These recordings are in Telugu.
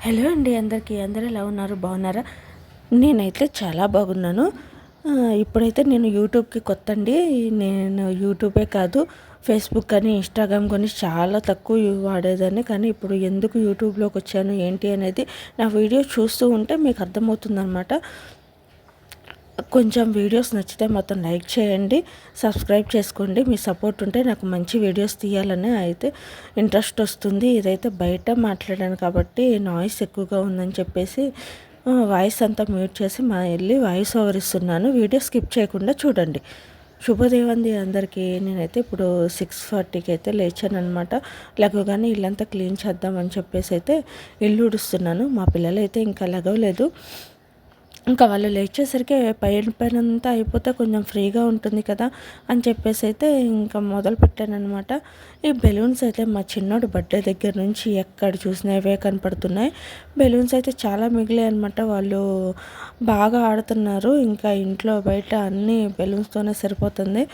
హలో అండి అందరికీ. అందరూ ఎలా ఉన్నారు? బాగున్నారా? నేనైతే చాలా బాగున్నాను. ఇప్పుడైతే నేను యూట్యూబ్కి కొత్త అండి. నేను యూట్యూబే కాదు, ఫేస్బుక్ కానీ ఇన్స్టాగ్రామ్ కానీ చాలా తక్కువ వాడేదాన్ని. కానీ ఇప్పుడు ఎందుకు యూట్యూబ్లోకి వచ్చాను ఏంటి అనేది నా వీడియో చూస్తూ ఉంటే మీకు అర్థమవుతుందన్నమాట. కొంచెం వీడియోస్ నచ్చితే మొత్తం లైక్ చేయండి, సబ్స్క్రైబ్ చేసుకోండి. మీ సపోర్ట్ ఉంటే నాకు మంచి వీడియోస్ తీయాలని అయితే ఇంట్రెస్ట్ వస్తుంది. ఇదైతే బయట మాట్లాడాను కాబట్టి నాయిస్ ఎక్కువగా ఉందని చెప్పేసి వాయిస్ అంతా మ్యూట్ చేసి వెళ్ళి వాయిస్ ఓవర్ ఇస్తున్నాను. వీడియో స్కిప్ చేయకుండా చూడండి. శుభోదయం అందరికీ. నేనైతే ఇప్పుడు 6:40కి అయితే లేచాను అనమాట. లేవగానే ఇల్లంతా క్లీన్ చేద్దామని చెప్పేసి అయితే ఇల్లు ఉడుస్తున్నాను. మా పిల్లలు అయితే ఇంకా లెగవలేదు. ఇంకా వాళ్ళు లేచేసరికి పైన అంతా అయిపోతే కొంచెం ఫ్రీగా ఉంటుంది కదా అని చెప్పేసి అయితే ఇంకా మొదలు పెట్టానమాట. ఈ బెలూన్స్ అయితే మా చిన్నోడు బర్త్డే దగ్గర నుంచి ఎక్కడ చూసినా ఇవే కనపడుతున్నాయి. బెలూన్స్ అయితే చాలా మిగిలాయి అనమాట. వాళ్ళు బాగా ఆడుతున్నారు. ఇంకా ఇంట్లో బయట అన్నీ బెలూన్స్తోనే సరిపోతుంది.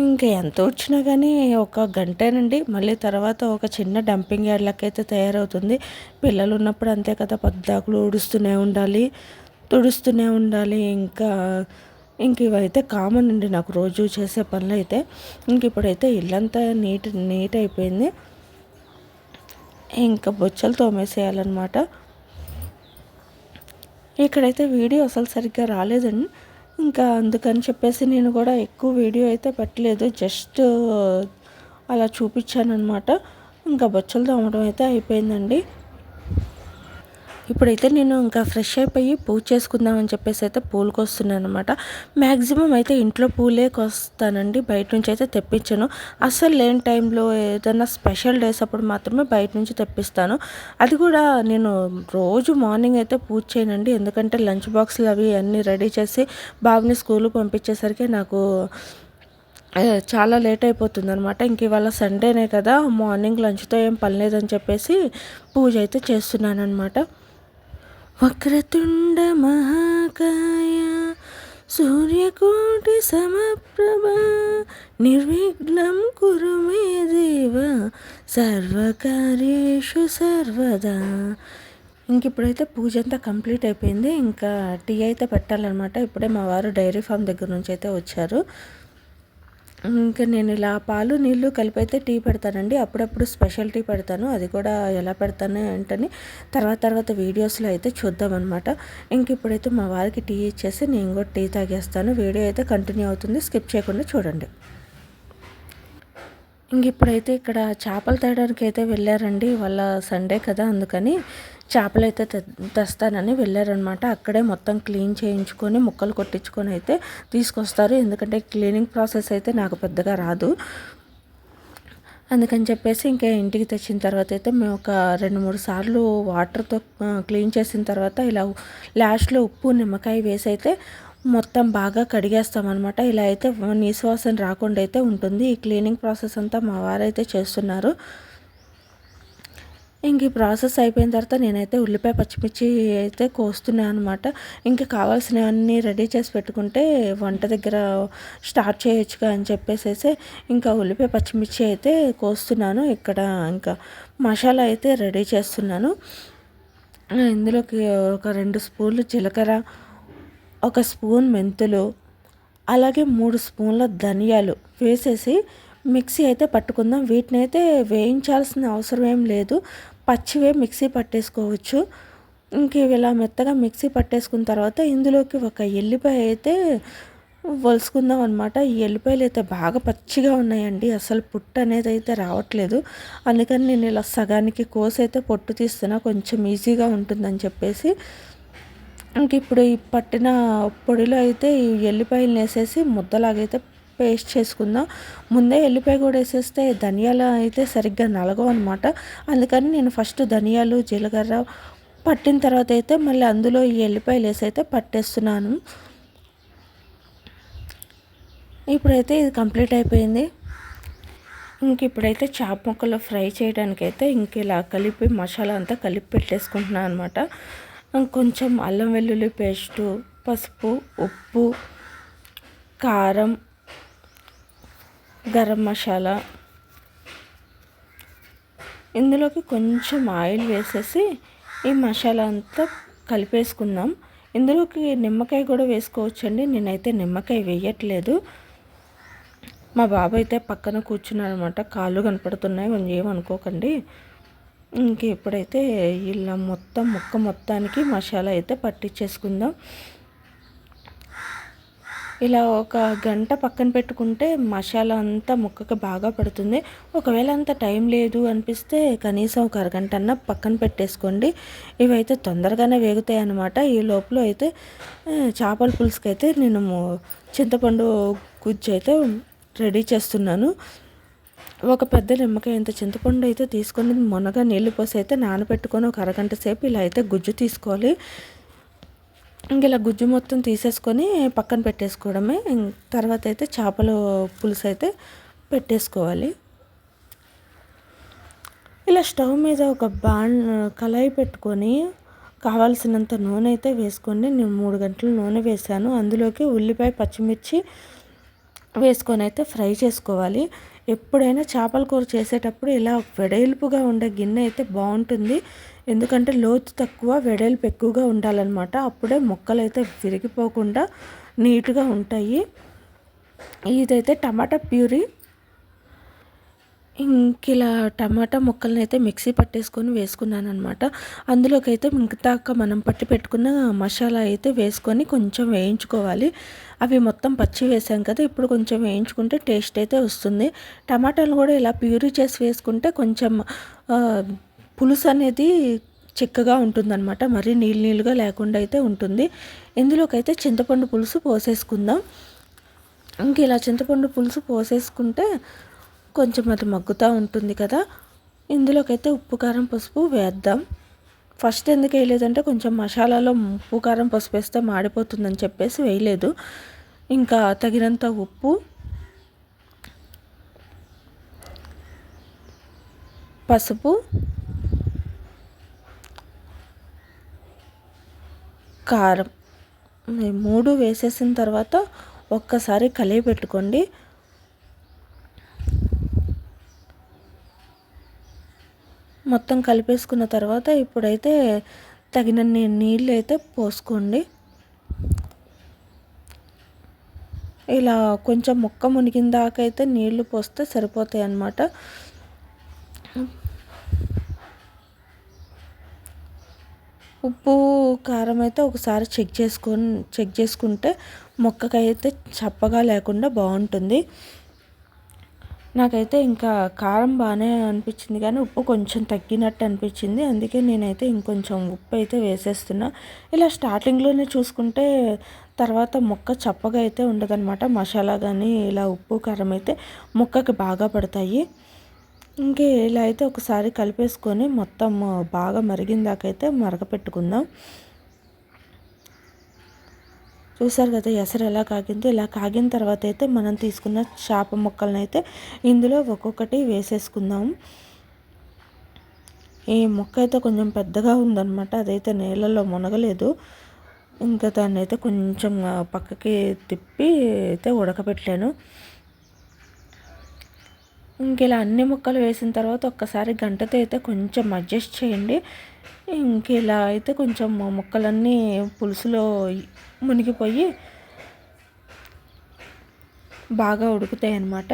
ఇంకా ఎంత వచ్చినా కానీ ఒక గంటేనండి. మళ్ళీ తర్వాత ఒక చిన్న డంపింగ్ యార్డ్ లెక్క అయితే తయారవుతుంది. పిల్లలు ఉన్నప్పుడు అంతే కదా, పద్దాకులు ఊడుస్తూనే ఉండాలి, తుడుస్తూనే ఉండాలి. ఇంక ఇవైతే కామన్ అండి నాకు రోజు చేసే పనులు అయితే. ఇంక ఇప్పుడైతే ఇల్లంతా నీట్ అయిపోయింది. ఇంకా బొచ్చలు తోమేసేయాలన్నమాట. ఇక్కడైతే వీడియో అసలు సరిగ్గా రాలేదండి. ఇంకా అందుకని చెప్పేసి నేను కూడా ఎక్కువ వీడియో అయితే పెట్టలేదు, జస్ట్ అలా చూపించాను అనమాట. ఇంకా బొచ్చలు తోమడం అయితే అయిపోయిందండి. ఇప్పుడైతే నేను ఇంకా ఫ్రెష్ అయిపోయి పూజ చేసుకుందామని చెప్పేసి అయితే పూలు కోస్తున్నాను అనమాట. మ్యాక్సిమం అయితే ఇంట్లో పూలే కోస్తానండి, బయట నుంచి అయితే తెప్పించాను. అస్సలు లేని టైంలో ఏదైనా స్పెషల్ డేస్ అప్పుడు మాత్రమే బయట నుంచి తెప్పిస్తాను. అది కూడా నేను రోజు మార్నింగ్ అయితే పూజ చేయనండి, ఎందుకంటే లంచ్ బాక్స్లు అవి అన్నీ రెడీ చేసి బాబుని స్కూల్కి పంపించేసరికి నాకు చాలా లేట్ అయిపోతుంది అనమాట. ఇంక ఇవాళ సండేనే కదా, మార్నింగ్ లంచ్తో ఏం పని లేదని చెప్పేసి పూజ అయితే చేస్తున్నాను అనమాట. వక్రతుండ మహాకాయ సూర్యకోటి సమప్రభ నిర్విఘ్నం కురు మే దేవ సర్వకార్యేషు సర్వదా. ఇంక ఇప్పుడైతే పూజ అంతా కంప్లీట్ అయిపోయింది. ఇంకా టీ అయితే పెట్టాలన్నమాట. ఇప్పుడే మా వారు డైరీ ఫామ్ దగ్గర నుంచి అయితే వచ్చారు. ఇంకా నేను ఇలా పాలు నీళ్ళు కలిపి అయితే టీ పెడతానండి. అప్పుడప్పుడు స్పెషల్ టీ పెడతాను. అది కూడా ఎలా పెడతాను ఏంటని తర్వాత వీడియోస్లో అయితే చూద్దామన్నమాట. ఇంక ఇప్పుడైతే మా వారికి టీ ఇచ్చేసి నేను కూడా టీ తాగేస్తాను. వీడియో అయితే కంటిన్యూ అవుతుంది, స్కిప్ చేయకుండా చూడండి. ఇంక ఇప్పుడైతే ఇక్కడ చేపలు తేయడానికి అయితే వెళ్ళారండి. వాళ్ళ సండే కదా, అందుకని చేపలు అయితే తెస్తానని వెళ్ళారనమాట. అక్కడే మొత్తం క్లీన్ చేయించుకొని ముక్కలు కొట్టించుకొని అయితే తీసుకొస్తారు. ఎందుకంటే క్లీనింగ్ ప్రాసెస్ అయితే నాకు పెద్దగా రాదు. అందుకని చెప్పేసి ఇంకా ఇంటికి తెచ్చిన తర్వాత అయితే మేము ఒక 2-3 సార్లు వాటర్తో క్లీన్ చేసిన తర్వాత ఇలా లాస్ట్లో ఉప్పు నిమ్మకాయ వేసి అయితే మొత్తం బాగా కడిగేస్తామన్నమాట. ఇలా అయితే నీసు వాసన రాకుండా అయితే ఉంటుంది. ఈ క్లీనింగ్ ప్రాసెస్ అంతా మా వారైతే చేస్తున్నారు. ఇంక ఈ ప్రాసెస్ అయిపోయిన తర్వాత నేనైతే ఉల్లిపాయ పచ్చిమిర్చి అయితే కోస్తున్నాను అనమాట. ఇంకా కావాల్సినవన్నీ రెడీ చేసి పెట్టుకుంటే వంట దగ్గర స్టార్ట్ చేయొచ్చుగా అని చెప్పేసి ఇంకా ఉల్లిపాయ పచ్చిమిర్చి అయితే కోస్తున్నాను. ఇక్కడ ఇంకా మసాలా అయితే రెడీ చేస్తున్నాను. ఇందులోకి ఒక 2 స్పూన్లు జీలకర్ర, 1 స్పూన్ మెంతులు, అలాగే 3 స్పూన్ల ధనియాలు వేసేసి మిక్సీ అయితే పట్టుకుందాం. వీటిని అయితే వేయించాల్సిన అవసరం ఏం లేదు, పచ్చివే మిక్సీ పట్టేసుకోవచ్చు. ఇంక ఇలా మెత్తగా మిక్సీ పట్టేసుకున్న తర్వాత ఇందులోకి ఒక ఎల్లిపాయ అయితే వలుసుకుందాం అనమాట. ఈ ఎల్లిపాయలు అయితే బాగా పచ్చిగా ఉన్నాయండి, అసలు పొట్టు అనేది అయితే రావట్లేదు. అందుకని నేను ఇలా సగానికి కోసి అయితే పొట్టు తీస్తున్నా, కొంచెం ఈజీగా ఉంటుందని చెప్పేసి. ఇంక ఇప్పుడు ఈ పట్టిన పొడిలో అయితే ఈ ఎల్లిపాయలు వేసేసి ముద్దలాగైతే పేస్ట్ చేసుకుందాం. ముందే ఎల్లిపాయ కూడా వేసేస్తే ధనియాలు అయితే సరిగ్గా నలగవు అనమాట. అందుకని నేను ఫస్ట్ ధనియాలు జీలకర్ర పట్టిన తర్వాత అయితే మళ్ళీ అందులో ఈ ఎల్లిపాయలు వేసి అయితే పట్టేస్తున్నాను. ఇప్పుడైతే ఇది కంప్లీట్ అయిపోయింది. ఇంక ఇప్పుడైతే చేప ముక్కలు ఫ్రై చేయడానికైతే ఇంక ఇలా కలిపి మసాలా అంతా కలిపి పెట్టేసుకుంటున్నాను అనమాట. కొంచెం అల్లం వెల్లుల్లి పేస్టు, పసుపు, ఉప్పు, కారం, గరం మసాలా, ఇందులోకి కొంచెం ఆయిల్ వేసేసి ఈ మసాలా అంతా కలిపేసుకుందాం. ఇందులోకి నిమ్మకాయ కూడా వేసుకోవచ్చండి. నేనైతే నిమ్మకాయ వేయట్లేదు. మా బాబు అయితే పక్కన కూర్చున్నాడు అనమాట. కాళ్ళు కనపడుతున్నాయి, కొంచెం ఏమనుకోకండి. ఇంక ఇప్పుడైతే ఇలా ముక్క మొత్తానికి మసాలా అయితే పట్టించేసుకుందాం. ఇలా ఒక గంట పక్కన పెట్టుకుంటే మసాలా అంతా ముక్కకి బాగా పడుతుంది. ఒకవేళ అంత టైం లేదు అనిపిస్తే కనీసం ఒక అరగంట అన్న పక్కన పెట్టేసుకోండి. ఇవైతే తొందరగానే వేగుతాయి అన్నమాట. ఈ లోపల అయితే చేపల పులుసుకి అయితే నేను చింతపండు గుజ్జు అయితే రెడీ చేస్తున్నాను. ఒక పెద్ద నిమ్మకాయ ఇంత చింతపండు అయితే తీసుకొని మొన్నగా నీళ్ళు పోసి అయితే నానబెట్టుకొని ఒక అరగంట సేపు ఇలా అయితే గుజ్జు తీసుకోవాలి. ఇంక ఇలా గుజ్జు మొత్తం తీసేసుకొని పక్కన పెట్టేసుకోవడమే. తర్వాత అయితే చేపల పులుసు అయితే పెట్టేసుకోవాలి. ఇలా స్టవ్ మీద ఒక కళాయి పెట్టుకొని కావాల్సినంత నూనె అయితే వేసుకోండి. నేను 3 గంటలు నూనె వేసాను. అందులోకి ఉల్లిపాయ, పచ్చిమిర్చి వేసుకొని అయితే ఫ్రై చేసుకోవాలి. ఎప్పుడైనా చేపల కూర చేసేటప్పుడు ఇలా వెడల్పుగా ఉండే గిన్నె అయితే బాగుంటుంది. ఎందుకంటే లోతు తక్కువ, వెడల్పు ఎక్కువగా ఉండాలన్నమాట. అప్పుడే ముక్కలు అయితే విరిగిపోకుండా నీట్గా ఉంటాయి. ఇదైతే టమాటా ప్యూరీ. ఇలా టమాటా ముక్కల్ని అయితే మిక్సీ పట్టేసుకొని వేసుకున్నాను అనమాట. అందులోకి అయితే మిగతాక మనం పట్టి పెట్టుకున్న మసాలా అయితే వేసుకొని కొంచెం వేయించుకోవాలి. అవి మొత్తం పచ్చి వేసాం కదా, ఇప్పుడు కొంచెం వేయించుకుంటే టేస్ట్ అయితే వస్తుంది. టమాటాలు కూడా ఇలా ప్యూరీ చేసి వేసుకుంటే కొంచెం పులుసు అనేది చిక్కగా ఉంటుందన్నమాట. మరీ నీళ్ళుగా లేకుండా అయితే ఉంటుంది. ఇందులోకి అయితే చింతపండు పులుసు పోసేసుకుందాం. ఇంక ఇలా చింతపండు పులుసు పోసేసుకుంటే కొంచెం అది మగ్గుతూ ఉంటుంది కదా. ఇందులోకైతే ఉప్పు, కారం, పసుపు వేద్దాం. ఫస్ట్ ఎందుకు వేయలేదంటే కొంచెం మసాలాలో ఉప్పు, కారం, పసుపు వేస్తే మాడిపోతుందని చెప్పేసి వేయలేదు. ఇంకా తగినంత ఉప్పు, పసుపు, కారం 3 వేసేసిన తర్వాత ఒక్కసారి కలిపి పెట్టుకోండి. మొత్తం కలిపేసుకున్న తర్వాత ఇప్పుడైతే తగినన్ని నీళ్ళు అయితే పోసుకోండి. ఇలా కొంచెం ముక్క మునిగిన దాకా అయితే నీళ్లు పోస్తే సరిపోతాయి అన్నమాట. ఉప్పు, కారం అయితే ఒకసారి చెక్ చేసుకుంటే ముక్కకైతే చప్పగా లేకుండా బాగుంటుంది. నాకైతే ఇంకా కారం బాగానే అనిపించింది, కానీ ఉప్పు కొంచెం తగ్గినట్టు అనిపించింది. అందుకే నేనైతే ఇంకొంచెం ఉప్పు అయితే వేసేస్తున్నా. ఇలా స్టార్టింగ్లోనే చూసుకుంటే తర్వాత ముక్క చప్పగా అయితే ఉండదన్నమాట. మసాలా కానీ ఇలా ఉప్పు, కారం అయితే ముక్కకి బాగా పడతాయి. ఇంకే ఇలా అయితే ఒకసారి కలిపేసుకొని మొత్తం బాగా మరిగిందాకైతే మరగపెట్టుకుందాం. చూసారు కదా ఎసరు ఎలా కాగిందో. ఇలా కాగిన తర్వాత అయితే మనం తీసుకున్న చేప ముక్కలను అయితే ఇందులో ఒక్కొక్కటి వేసేసుకుందాం. ఈ ముక్క అయితే కొంచెం పెద్దగా ఉందన్నమాట. అదైతే నీళ్ళల్లో మునగలేదు. ఇంకా దాన్ని అయితే కొంచెం పక్కకి తిప్పి అయితే ఉడకబెట్టాను. ఇంక ఇలా అన్ని ముక్కలు వేసిన తర్వాత ఒక్కసారి గంటతో అయితే కొంచెం అడ్జస్ట్ చేయండి. ఇంక ఇలా అయితే కొంచెం ముక్కలన్నీ పులుసులో మునిగిపోయి బాగా ఉడుకుతాయి అన్నమాట.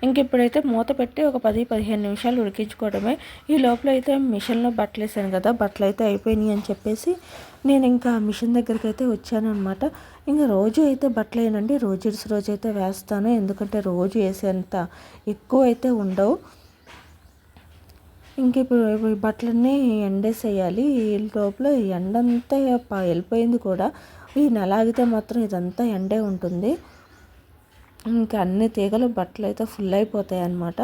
ఇంక ఇప్పుడైతే మూత పెట్టి ఒక 10-15 నిమిషాలు ఉడికించుకోవడమే. ఈ లోపల అయితే మిషన్లో బట్టలు వేసాను కదా, బట్టలు అయితే అయిపోయినాయి అని చెప్పేసి నేను ఇంకా మిషన్ దగ్గరికి అయితే వచ్చాను అనమాట. ఇంకా రోజు అయితే బట్టలు వేయనండి, రోజు అయితే వేస్తాను. ఎందుకంటే రోజు వేసేంత ఎక్కువ అయితే ఉండవు. ఇంక ఇప్పుడు ఈ బట్టలన్నీ ఎండేసేయాలి. ఈ లోపల ఎండంతా వెళ్ళిపోయింది కూడా. ఈ నెల ఆగితే మాత్రం ఇదంతా ఎండే ఉంటుంది. ఇంకా అన్ని తీగలు బట్టలు అయితే ఫుల్ అయిపోతాయి అన్నమాట.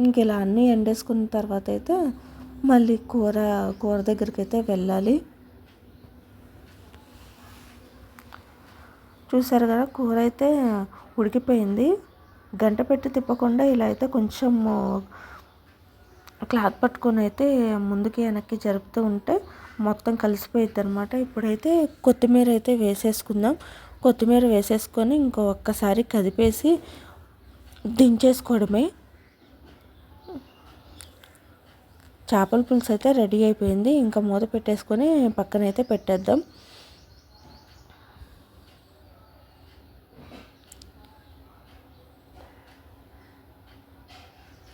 ఇంక ఇలా అన్నీ ఎండేసుకున్న తర్వాత అయితే మళ్ళీ కూర దగ్గరికి అయితే వెళ్ళాలి. చూసారు కదా, కూర అయితే ఉడికిపోయింది. గంట పెట్టి తిప్పకుండా ఇలా అయితే కొంచెం క్లాత్ పట్టుకొని అయితే ముందుకి వెనక్కి జరుపుతూ ఉంటే మొత్తం కలిసిపోయిద్ది అనమాట. ఇప్పుడైతే కొత్తిమీర అయితే వేసేసుకుందాం. కొత్తిమీర వేసేసుకొని ఒక్కసారి కదిపేసి దించేసుకోవడమే. చేపల పులుసు అయితే రెడీ అయిపోయింది. ఇంకా మూత పెట్టేసుకొని పక్కనైతే పెట్టేద్దాం.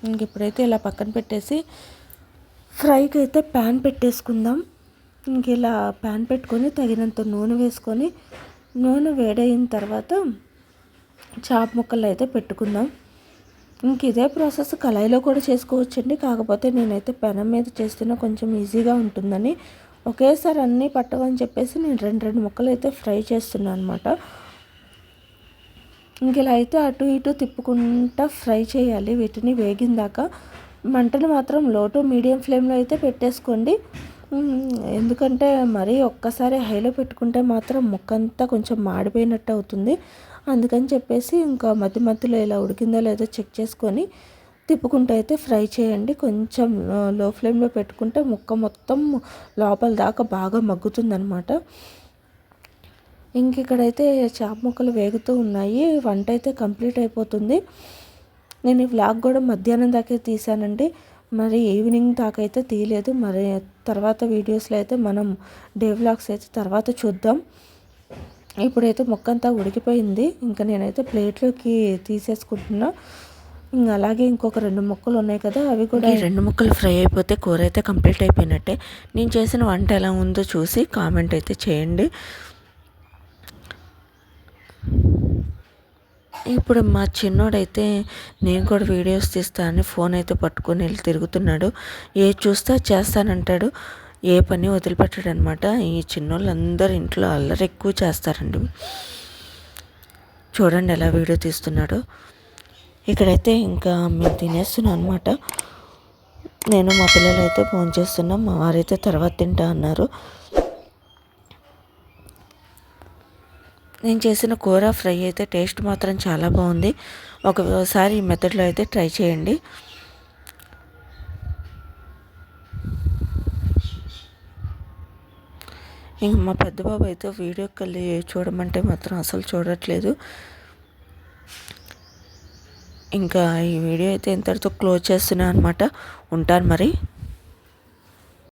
ఇంక ఇప్పుడైతే ఇలా పక్కన పెట్టేసి ఫ్రైకి అయితే ప్యాన్ పెట్టేసుకుందాం. ఇంక ఇలా ప్యాన్ పెట్టుకొని తగినంత నూనె వేసుకొని నూనె వేడైన తర్వాత చేప ముక్కలు అయితే పెట్టుకుందాం. ఇంక ఇదే ప్రాసెస్ కళాయిలో కూడా చేసుకోవచ్చండి. కాకపోతే నేనైతే పెనం మీద చేస్తున్నా కొంచెం ఈజీగా ఉంటుందని ఒకేసారి అన్నీ పట్టవని చెప్పేసి నేను రెండు ముక్కలు అయితే ఫ్రై చేస్తున్నాను అనమాట. ఇంక ఇలా అయితే అటు ఇటు తిప్పుకుంటా ఫ్రై చేయాలి. వీటిని వేగిందాక మంటను మాత్రం లో టు మీడియం ఫ్లేమ్లో అయితే పెట్టేసుకోండి. ఎందుకంటే మరీ ఒక్కసారి హైలో పెట్టుకుంటే మాత్రం ముక్కంతా కొంచెం మాడిపోయినట్టు అవుతుంది. అందుకని చెప్పేసి ఇంకా మధ్యలో ఇలా ఉడికిందో లేదో చెక్ చేసుకొని తిప్పుకుంటూ అయితే ఫ్రై చేయండి. కొంచెం లో ఫ్లేమ్లో పెట్టుకుంటే ముక్క మొత్తం లోపల దాకా బాగా మగ్గుతుందనమాట. ఇంక ఇక్కడైతే చేప ముక్కలు వేగుతూ ఉన్నాయి. వంట అయితే కంప్లీట్ అయిపోతుంది. నేను ఈ వ్లాగ్ కూడా మధ్యాహ్నం దాకా తీసానండి. మరి ఈవినింగ్ దాకా అయితే తీయలేదు. మరి తర్వాత వీడియోస్లో అయితే మనం డే వ్లాగ్స్ అయితే తర్వాత చూద్దాం. ఇప్పుడైతే ముక్క అంతా ఉడికిపోయింది. ఇంకా నేనైతే ప్లేట్లోకి తీసేసుకుంటున్నా. ఇంకా అలాగే ఇంకొక 2 ముక్కలు ఉన్నాయి కదా, అవి కూడా 2 ముక్కలు ఫ్రై అయిపోతే కూర అయితే కంప్లీట్ అయిపోయినట్టే. నేను చేసిన వంట ఎలా ఉందో చూసి కామెంట్ అయితే చేయండి. ఇప్పుడు మా చిన్నోడైతే నేను కూడా వీడియోస్ తీస్తానని ఫోన్ అయితే పట్టుకొని వెళ్ళి తిరుగుతున్నాడు. ఏది చూస్తే చేస్తానంటాడు. ఏ పని వదిలిపెట్టాడు అనమాట. ఈ చిన్నోళ్ళందరూ ఇంట్లో అల్లరి ఎక్కువ చేస్తారండి. చూడండి ఎలా వీడియో తీస్తున్నాడు. ఇక్కడైతే ఇంకా మేము తినేస్తున్నాం అనమాట. నేను మా పిల్లలు అయితే ఫోన్ చేస్తున్నాం. మా వారైతే తర్వాత తింటా అన్నారు. నేను చేసిన కూర ఫ్రై అయితే టేస్ట్ మాత్రం చాలా బాగుంది. ఒకసారి ఈ మెథడ్లో అయితే ట్రై చేయండి. ఇంక మా పెద్ద బాబు అయితే వీడియోకి వెళ్ళి చూడమంటే మాత్రం అసలు చూడట్లేదు. ఇంకా ఈ వీడియో అయితే ఇంతటితో క్లోజ్ చేస్తున్నాను అనమాట. ఉంటాను మరి.